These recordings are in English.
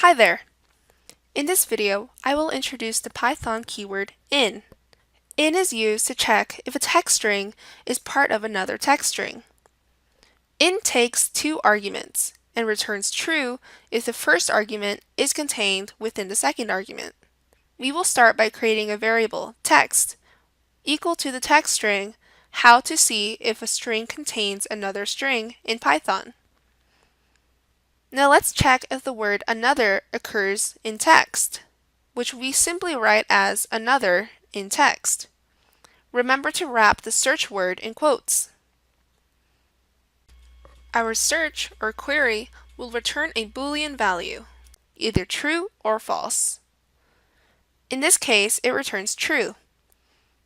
Hi there! In this video, I will introduce the Python keyword in. In is used to check if a text string is part of another text string. In takes two arguments and returns true if the first argument is contained within the second argument. We will start by creating a variable, text, equal to the text string, how to see if a string contains another string in Python. Now let's check if the word another occurs in text, which we simply write as another in text. Remember to wrap the search word in quotes. Our search or query will return a Boolean value, either true or false. In this case, it returns true.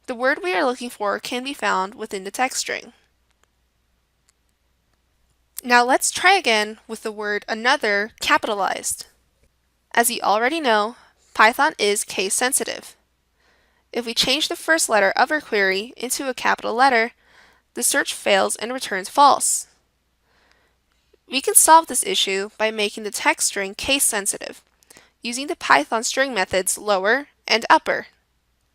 The word we are looking for can be found within the text string. Now let's try again with the word another capitalized. As you already know, Python is case sensitive. If we change the first letter of our query into a capital letter, the search fails and returns false. We can solve this issue by making the text string case sensitive, using the Python string methods lower and upper.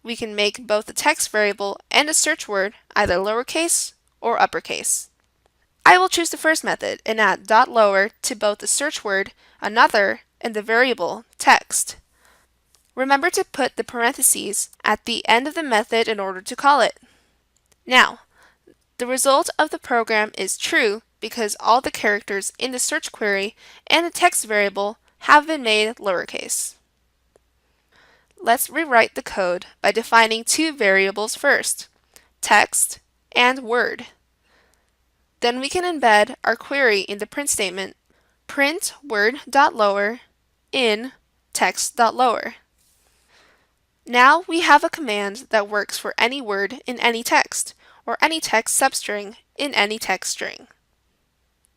We can make both the text variable and the search word either lowercase or uppercase. I will choose the first method and add .lower to both the search word another and the variable text. Remember to put the parentheses at the end of the method in order to call it. Now, the result of the program is true because all the characters in the search query and the text variable have been made lowercase. Let's rewrite the code by defining two variables first, text and word. Then we can embed our query in the print statement, print word.lower in text.lower. Now we have a command that works for any word in any text, or any text substring in any text string.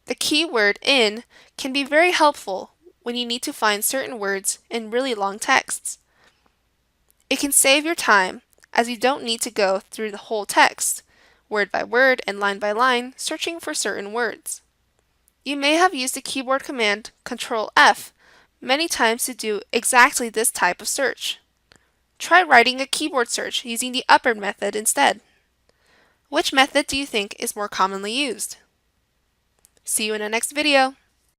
The keyword in can be very helpful when you need to find certain words in really long texts. It can save your time, as you don't need to go through the whole text, word by word and line by line, searching for certain words. You may have used the keyboard command Ctrl+F many times to do exactly this type of search. Try writing a keyboard search using the upper method instead. Which method do you think is more commonly used? See you in the next video.